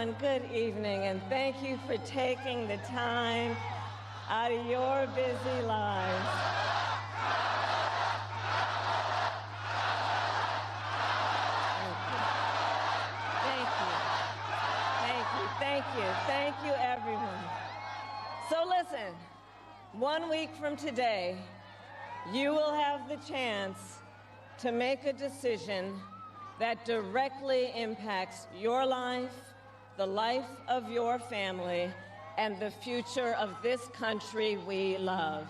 everyone. Good evening, and thank you for taking the time out of your busy lives. Thank you, everyone. So listen, 1 week from today, you will have the chance to make a decision that directly impacts your life, the life of your family, and the future of this country we love.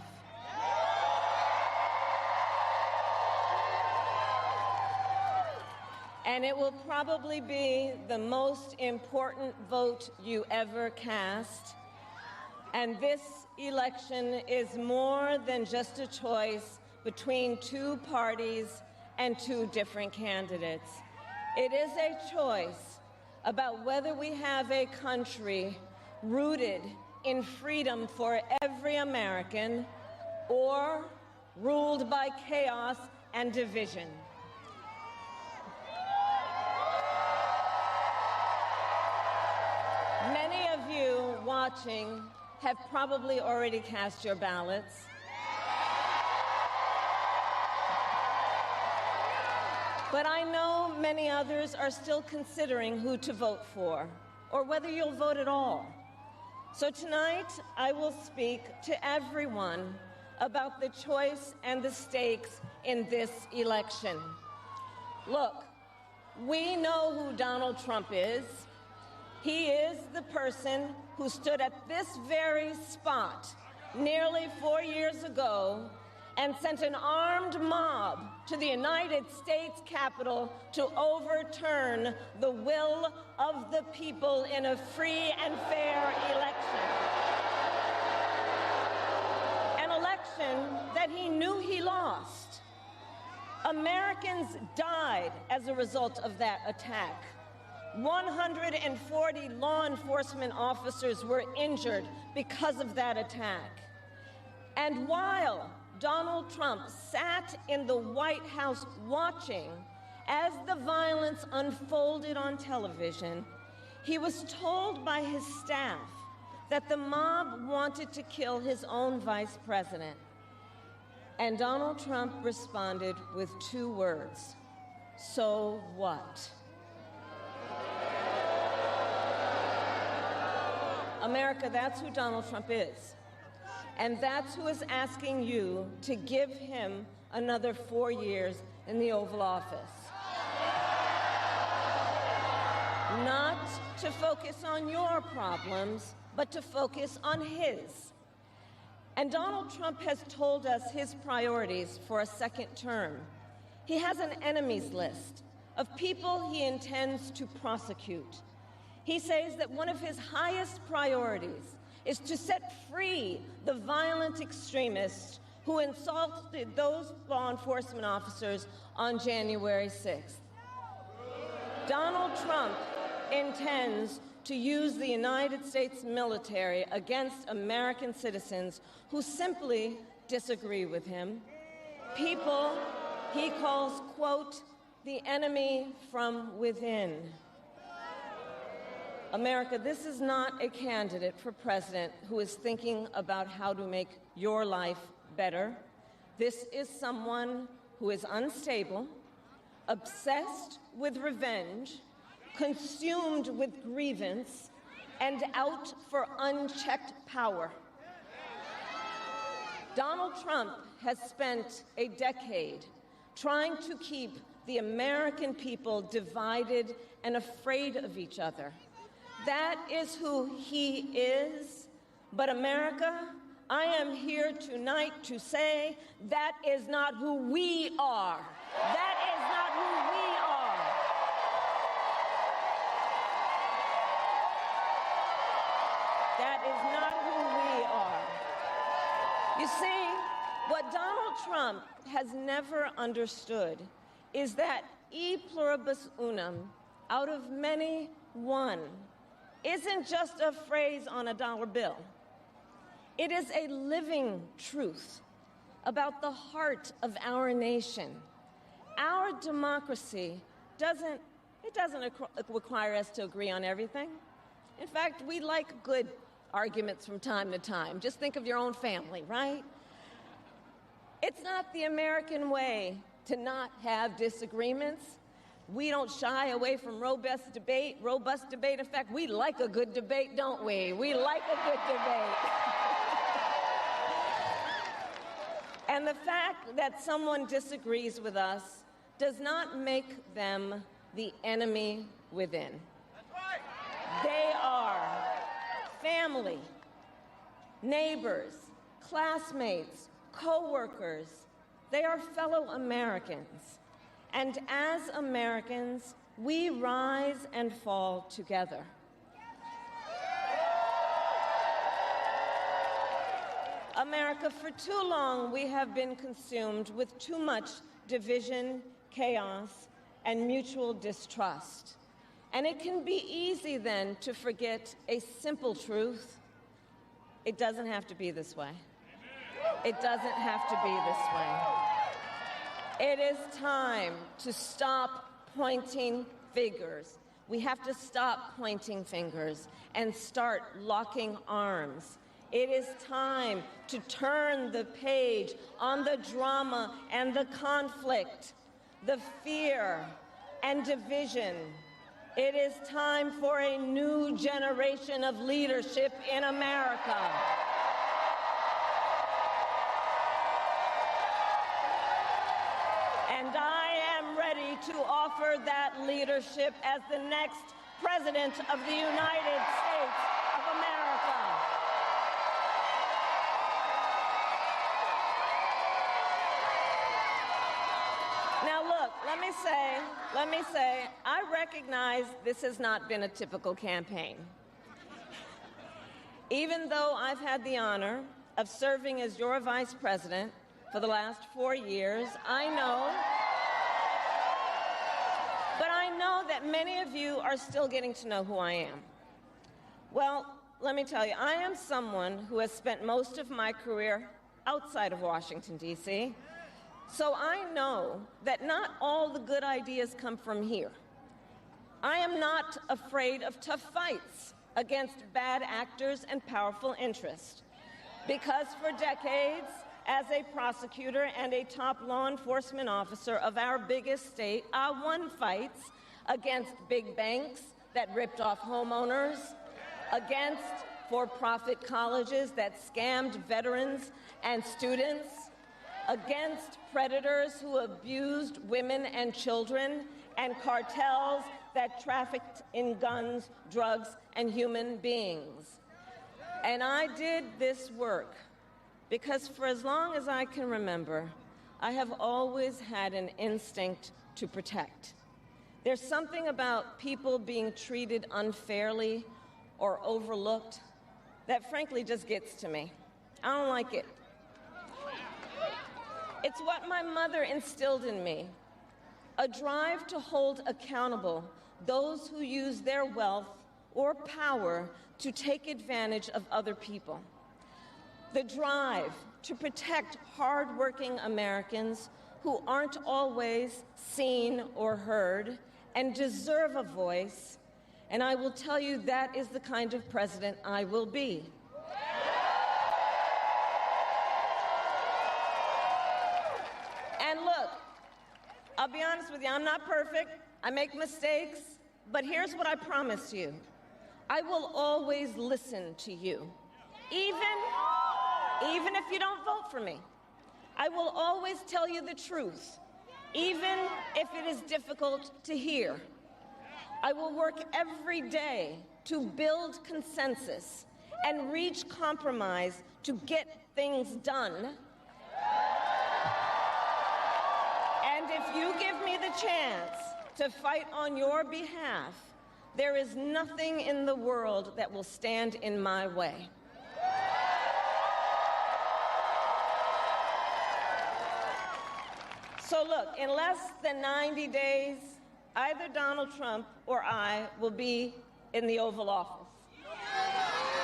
And it will probably be the most important vote you ever cast. And this election is more than just a choice between two parties and two different candidates. It is a choice about whether we have a country rooted in freedom for every American or ruled by chaos and division. Many of you watching have probably already cast your ballots. But I know many others are still considering who to vote for, or whether you'll vote at all. So tonight, I will speak to everyone about the choice and the stakes in this election. Look, we know who Donald Trump is. He is the person who stood at this very spot nearly 4 years ago and sent an armed mob to the United States Capitol to overturn the will of the people in a free and fair election. An election that he knew he lost. Americans died as a result of that attack. 140 law enforcement officers were injured because of that attack. And while Donald Trump sat in the White House watching as the violence unfolded on television, he was told by his staff that the mob wanted to kill his own vice president. And Donald Trump responded with 2 words: "So what?" America, that's who Donald Trump is. And that's who is asking you to give him another 4 years in the Oval Office. Not to focus on your problems, but to focus on his. And Donald Trump has told us his priorities for a second term. He has an enemies list of people he intends to prosecute. He says that one of his highest priorities is to set free the violent extremists who insulted those law enforcement officers on January 6th. Donald Trump intends to use the United States military against American citizens who simply disagree with him. People he calls, quote, the enemy from within. America, this is not a candidate for president who is thinking about how to make your life better. This is someone who is unstable, obsessed with revenge, consumed with grievance, and out for unchecked power. Donald Trump has spent a decade trying to keep the American people divided and afraid of each other. That is who he is. But America, I am here tonight to say that is not who we are. That is not who we are. That is not who we are. You see, what Donald Trump has never understood is that e pluribus unum, out of many, one, isn't just a phrase on a dollar bill. It is a living truth about the heart of our nation. Our democracy doesn't require us to agree on everything. In fact, we like good arguments from time to time. Just think of your own family, right? It's not the American way to not have disagreements. We don't shy away from robust debate. In fact, we like a good debate, don't we? We like a good debate. And the fact that someone disagrees with us does not make them the enemy within. That's right. They are family, neighbors, classmates, co-workers. They are fellow Americans. And as Americans, we rise and fall together. America, for too long, we have been consumed with too much division, chaos, and mutual distrust. And it can be easy then to forget a simple truth. It doesn't have to be this way. It doesn't have to be this way. It is time to stop pointing fingers. We have to stop pointing fingers and start locking arms. It is time to turn the page on the drama and the conflict, the fear and division. It is time for a new generation of leadership in America. And I am ready to offer that leadership as the next President of the United States of America. Now look, let me say, I recognize this has not been a typical campaign. Even though I've had the honor of serving as your vice president for the last 4 years, I know that many of you are still getting to know who I am. Well, let me tell you, I am someone who has spent most of my career outside of Washington, D.C., so I know that not all the good ideas come from here. I am not afraid of tough fights against bad actors and powerful interests, because for decades, as a prosecutor and a top law enforcement officer of our biggest state, I won fights against big banks that ripped off homeowners, against for-profit colleges that scammed veterans and students, against predators who abused women and children, and cartels that trafficked in guns, drugs, and human beings. And I did this work because for as long as I can remember, I have always had an instinct to protect. There's something about people being treated unfairly or overlooked that frankly just gets to me. I don't like it. It's what my mother instilled in me, a drive to hold accountable those who use their wealth or power to take advantage of other people. The drive to protect hardworking Americans who aren't always seen or heard and deserve a voice, and I will tell you that is the kind of president I will be. And look, I'll be honest with you, I'm not perfect, I make mistakes, but here's what I promise you. I will always listen to you, even if you don't vote for me. I will always tell you the truth, even if it is difficult to hear. I will work every day to build consensus and reach compromise to get things done. And if you give me the chance to fight on your behalf, there is nothing in the world that will stand in my way. So look, in less than 90 days, either Donald Trump or I will be in the Oval Office.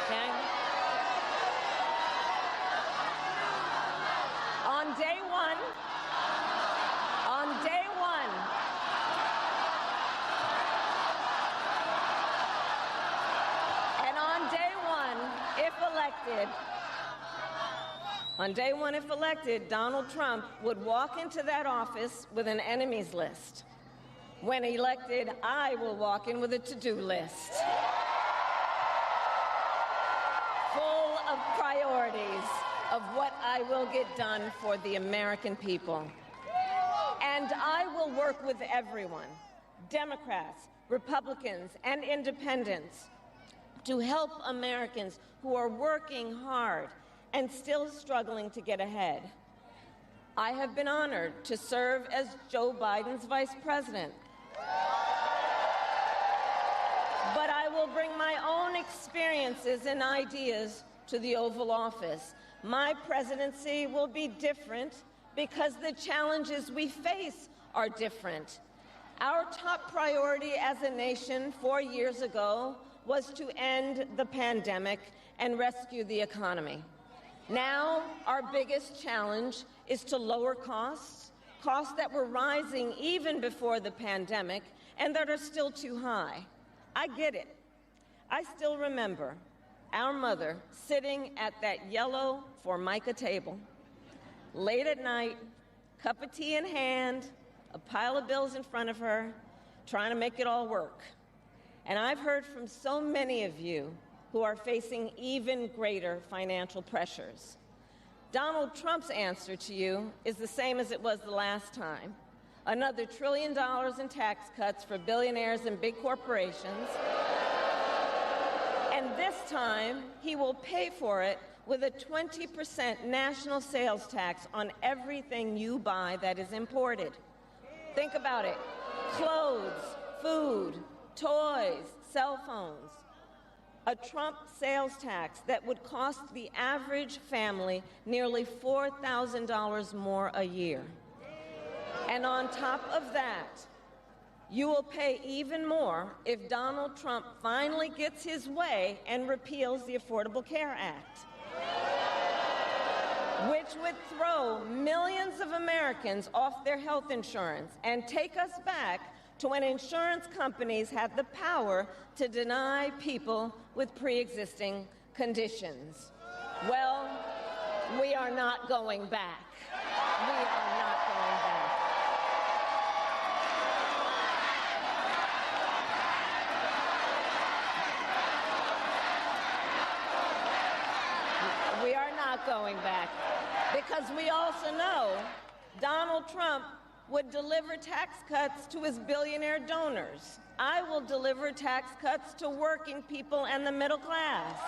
Okay? On day one, On day one, if elected, Donald Trump would walk into that office with an enemies list. When elected, I will walk in with a to-do list full of priorities of what I will get done for the American people. And I will work with everyone, Democrats, Republicans, and independents, to help Americans who are working hard and still struggling to get ahead. I have been honored to serve as Joe Biden's vice president. But I will bring my own experiences and ideas to the Oval Office. My presidency will be different because the challenges we face are different. Our top priority as a nation 4 years ago was to end the pandemic and rescue the economy. Now, our biggest challenge is to lower costs that were rising even before the pandemic and that are still too high. I get it. I still remember our mother sitting at that yellow Formica table, late at night, cup of tea in hand, a pile of bills in front of her, trying to make it all work. And I've heard from so many of you who are facing even greater financial pressures. Donald Trump's answer to you is the same as it was the last time. Another $1 trillion in tax cuts for billionaires and big corporations. And this time, he will pay for it with a 20% national sales tax on everything you buy that is imported. Think about it. Clothes, food, toys, cell phones. A Trump sales tax that would cost the average family nearly $4,000 more a year. And on top of that, you will pay even more if Donald Trump finally gets his way and repeals the Affordable Care Act, which would throw millions of Americans off their health insurance and take us back to when insurance companies had the power to deny people with pre-existing conditions. Well, we are not going back. We are not going back. We are not going back because we also know Donald Trump would deliver tax cuts to his billionaire donors. I will deliver tax cuts to working people and the middle class.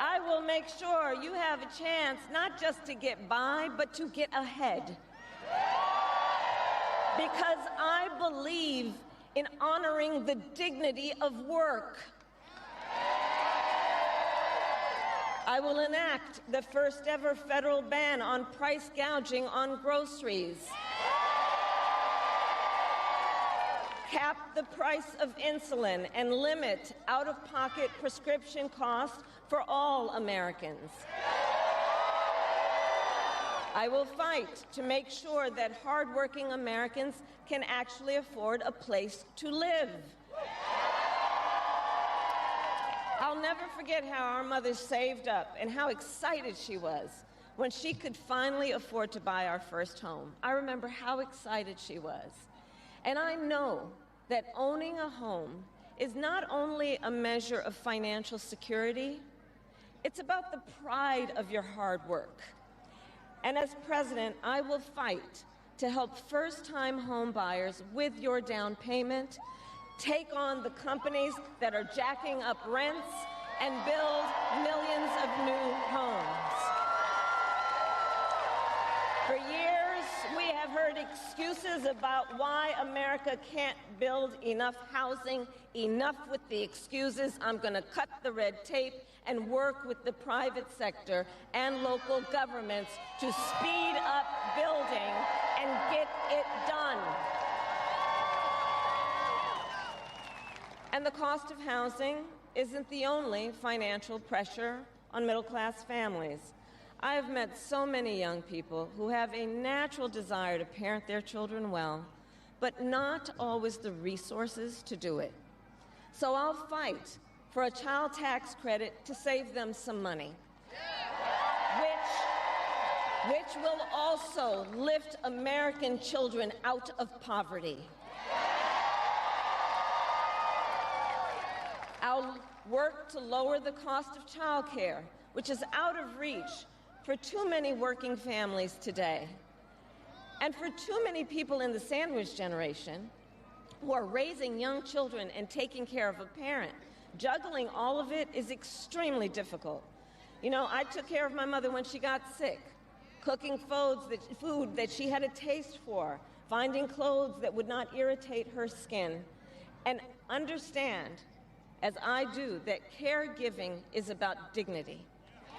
I will make sure you have a chance not just to get by, but to get ahead. Because I believe in honoring the dignity of work. I will enact the first ever federal ban on price gouging on groceries. Cap the price of insulin and limit out-of-pocket prescription costs for all Americans. I will fight to make sure that hardworking Americans can actually afford a place to live. I'll never forget how our mother saved up and how excited she was when she could finally afford to buy our first home. I remember how excited she was. And I know that owning a home is not only a measure of financial security, it's about the pride of your hard work. And as president, I will fight to help first-time home buyers with your down payment, take on the companies that are jacking up rents, and build millions of new homes. For years, we have heard excuses about why America can't build enough housing. Enough with the excuses. I'm going to cut the red tape and work with the private sector and local governments to speed up building and get it done. And the cost of housing isn't the only financial pressure on middle-class families. I have met so many young people who have a natural desire to parent their children well, but not always the resources to do it. So I'll fight for a child tax credit to save them some money, which will also lift American children out of poverty. I'll work to lower the cost of childcare, which is out of reach for too many working families today. And for too many people in the sandwich generation who are raising young children and taking care of a parent, juggling all of it is extremely difficult. You know, I took care of my mother when she got sick, cooking food that she had a taste for, finding clothes that would not irritate her skin, and understand, as I do, that caregiving is about dignity.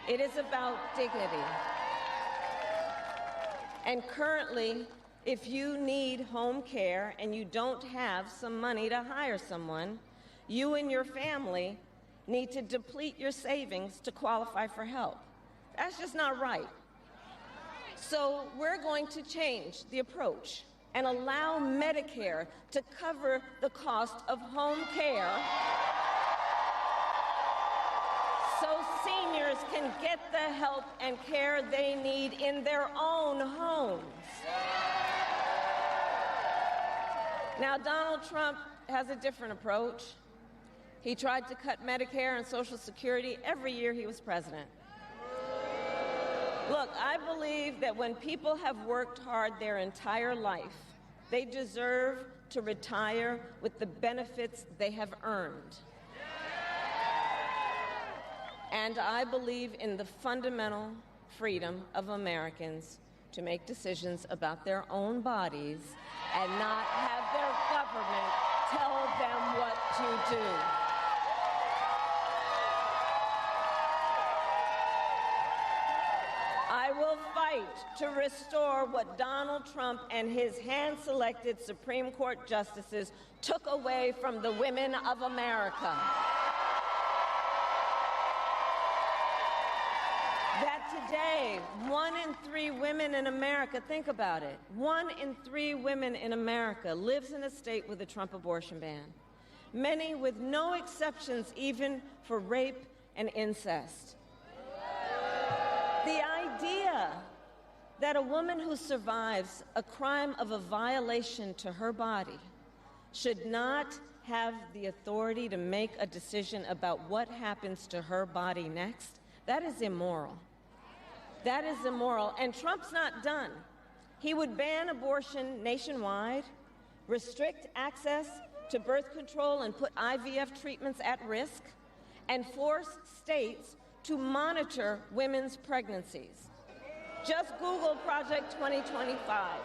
It is about dignity. And currently, if you need home care and you don't have some money to hire someone, you and your family need to deplete your savings to qualify for help. That's just not right. So we're going to change the approach and allow Medicare to cover the cost of home care so seniors can get the help and care they need in their own homes. Now, Donald Trump has a different approach. He tried to cut Medicare and Social Security every year he was president. Look, I believe that when people have worked hard their entire life, they deserve to retire with the benefits they have earned. And I believe in the fundamental freedom of Americans to make decisions about their own bodies and not have their government tell them what to do. I will fight to restore what Donald Trump and his hand-selected Supreme Court justices took away from the women of America. That today, 1 in 3 women in America, think about it, 1 in 3 women in America lives in a state with a Trump abortion ban, many with no exceptions even for rape and incest. The idea that a woman who survives a crime of a violation to her body should not have the authority to make a decision about what happens to her body next, that is immoral. That is immoral. And Trump's not done. He would ban abortion nationwide, restrict access to birth control and put IVF treatments at risk, and force states to monitor women's pregnancies. Just Google Project 2025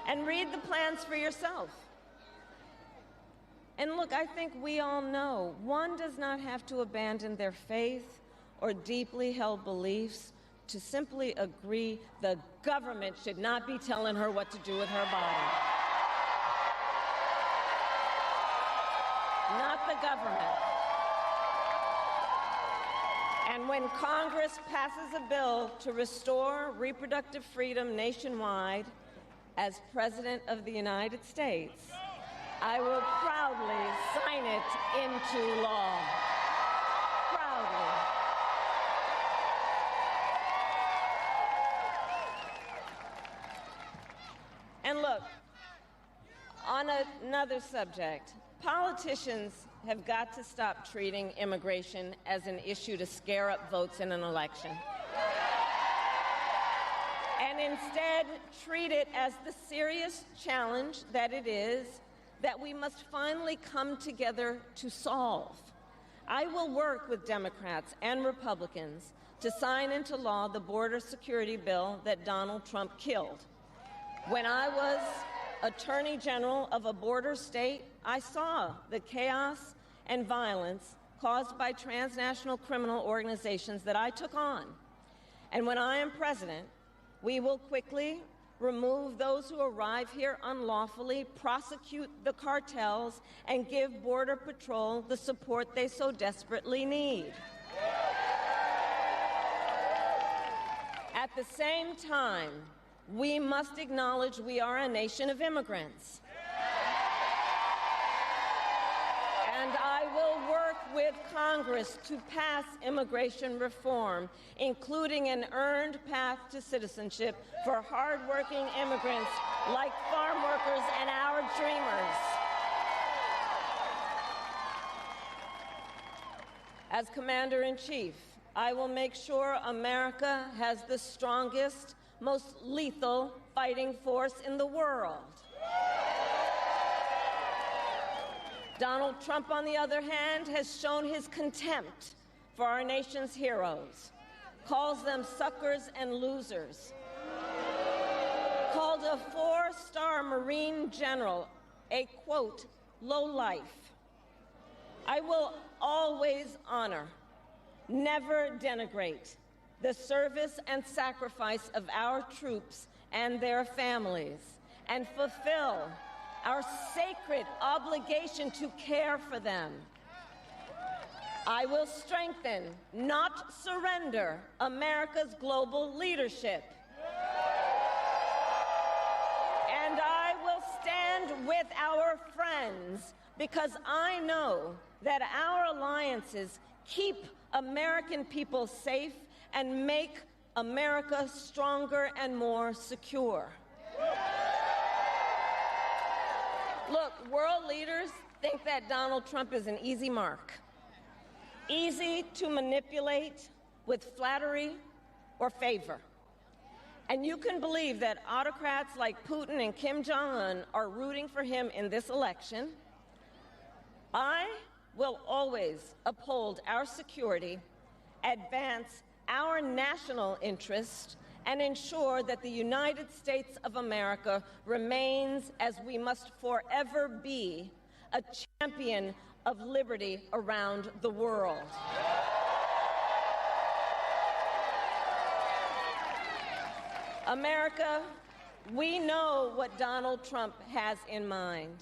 and read the plans for yourself. And look, I think we all know one does not have to abandon their faith or deeply held beliefs to simply agree the government should not be telling her what to do with her body. Not the government. And when Congress passes a bill to restore reproductive freedom nationwide, as President of the United States, I will proudly sign it into law. Proudly. And look, on another subject, politicians have got to stop treating immigration as an issue to scare up votes in an election, and instead treat it as the serious challenge that it is that we must finally come together to solve. I will work with Democrats and Republicans to sign into law the border security bill that Donald Trump killed. When I was Attorney General of a border state, I saw the chaos and violence caused by transnational criminal organizations that I took on. And when I am president, we will quickly remove those who arrive here unlawfully, prosecute the cartels, and give Border Patrol the support they so desperately need. At the same time, we must acknowledge we are a nation of immigrants. And I will work with Congress to pass immigration reform, including an earned path to citizenship for hardworking immigrants like farm workers and our dreamers. As Commander-in-Chief, I will make sure America has the strongest, most lethal fighting force in the world. Donald Trump, on the other hand, has shown his contempt for our nation's heroes, calls them suckers and losers, called a four-star Marine general a, quote, lowlife. I will always honor, never denigrate, the service and sacrifice of our troops and their families, and fulfill our sacred obligation to care for them. I will strengthen, not surrender, America's global leadership. And I will stand with our friends because I know that our alliances keep American people safe and make America stronger and more secure. Look, world leaders think that Donald Trump is an easy mark, easy to manipulate with flattery or favor. And you can believe that autocrats like Putin and Kim Jong-un are rooting for him in this election. I will always uphold our security, advance our national interest, and ensure that the United States of America remains, as we must forever be, a champion of liberty around the world. America, we know what Donald Trump has in mind.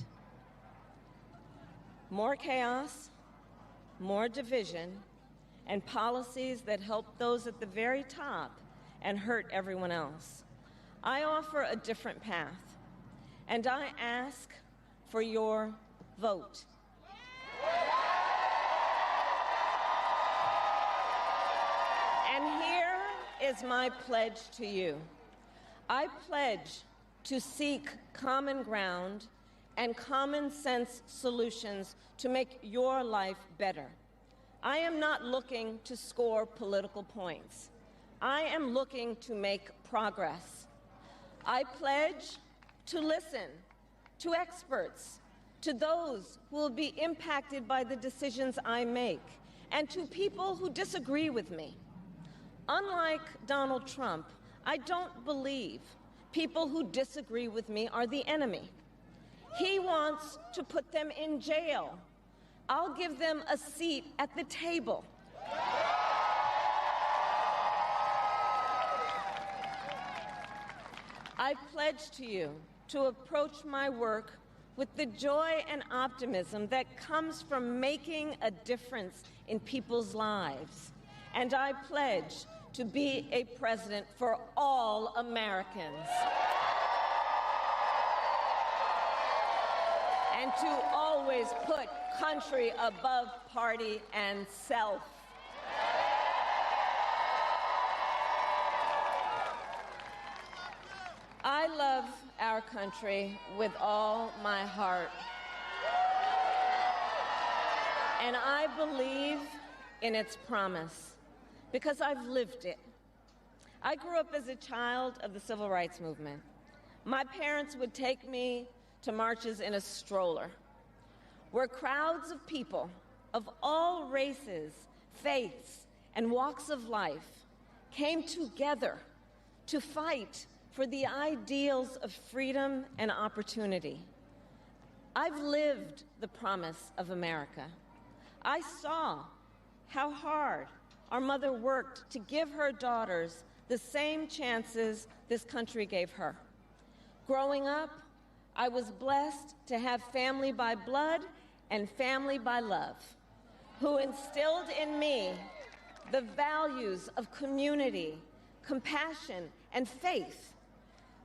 More chaos, more division, and policies that help those at the very top and hurt everyone else. I offer a different path, and I ask for your vote. And here is my pledge to you. I pledge to seek common ground and common sense solutions to make your life better. I am not looking to score political points. I am looking to make progress. I pledge to listen to experts, to those who will be impacted by the decisions I make, and to people who disagree with me. Unlike Donald Trump, I don't believe people who disagree with me are the enemy. He wants to put them in jail. I'll give them a seat at the table. I pledge to you to approach my work with the joy and optimism that comes from making a difference in people's lives. And I pledge to be a president for all Americans. And to always put country above party and self. I love our country with all my heart. And I believe in its promise because I've lived it. I grew up as a child of the Civil Rights Movement. My parents would take me to marches in a stroller, where crowds of people of all races, faiths, and walks of life came together to fight for the ideals of freedom and opportunity. I've lived the promise of America. I saw how hard our mother worked to give her daughters the same chances this country gave her. Growing up, I was blessed to have family by blood and family by love, who instilled in me the values of community, compassion, and faith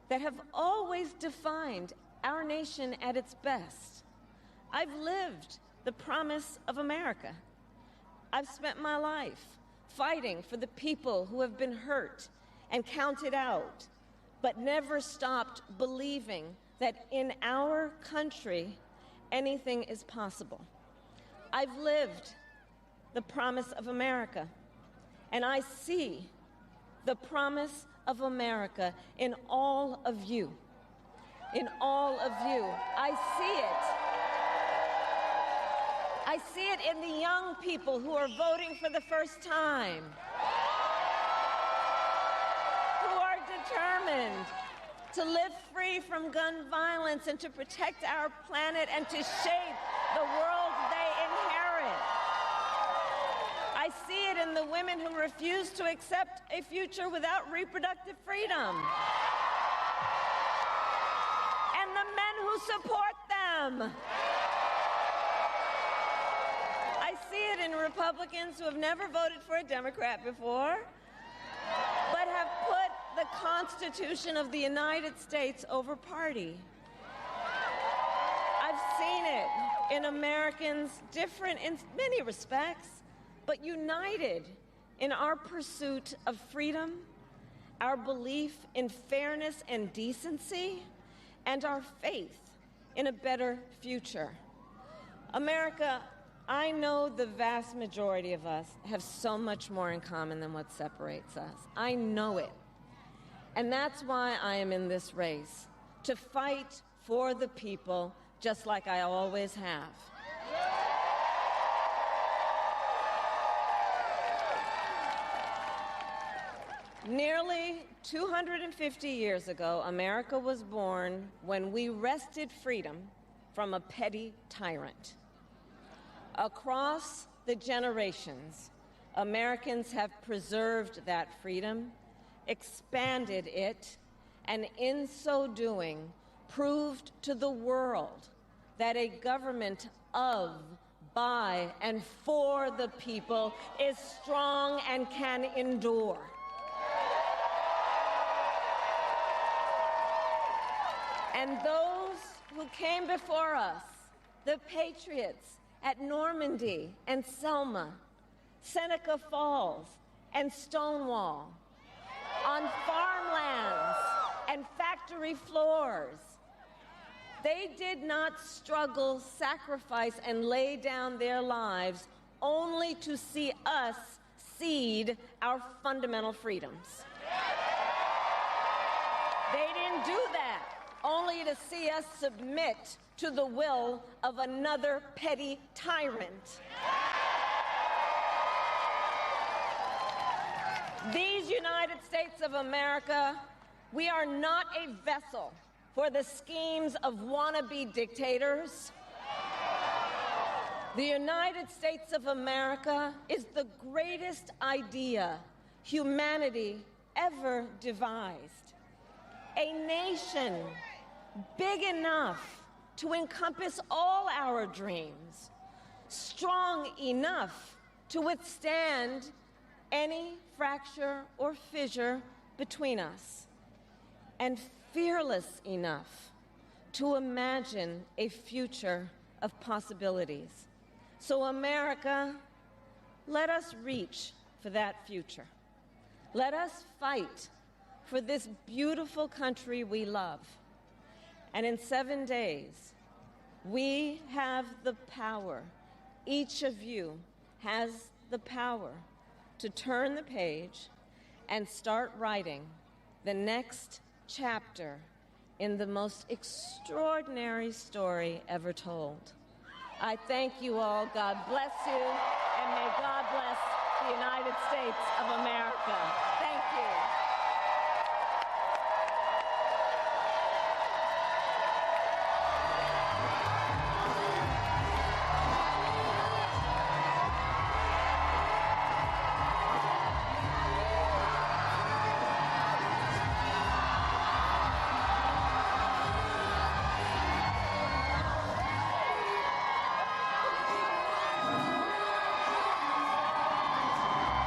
that have always defined our nation at its best. I've lived the promise of America. I've spent my life fighting for the people who have been hurt and counted out, but never stopped believing that in our country, anything is possible. I've lived the promise of America, and I see the promise of America in all of you. In all of you. I see it. I see it in the young people who are voting for the first time, who are determined to live free from gun violence and to protect our planet and to shape the world they inherit. I see it in the women who refuse to accept a future without reproductive freedom, and the men who support them. I see it in Republicans who have never voted for a Democrat before, but have put the Constitution of the United States over party. I've seen it in Americans different in many respects, but united in our pursuit of freedom, our belief in fairness and decency, and our faith in a better future. America, I know the vast majority of us have so much more in common than what separates us. I know it. And that's why I am in this race, to fight for the people just like I always have. Nearly 250 years ago, America was born when we wrested freedom from a petty tyrant. Across the generations, Americans have preserved that freedom, expanded it, and in so doing, proved to the world that a government of, by, and for the people is strong and can endure. And those who came before us, the patriots at Normandy and Selma, Seneca Falls and Stonewall, on farmlands and factory floors, they did not struggle, sacrifice, and lay down their lives only to see us cede our fundamental freedoms. They didn't do that only to see us submit to the will of another petty tyrant. These United States of America, we are not a vessel for the schemes of wannabe dictators. The United States of America is the greatest idea humanity ever devised. A nation big enough to encompass all our dreams, strong enough to withstand any fracture or fissure between us, and fearless enough to imagine a future of possibilities. So America, let us reach for that future. Let us fight for this beautiful country we love. And in 7 days, we have the power, each of you has the power to turn the page and start writing the next chapter in the most extraordinary story ever told. I thank you all. God bless you, and may God bless the United States of America. Thank you.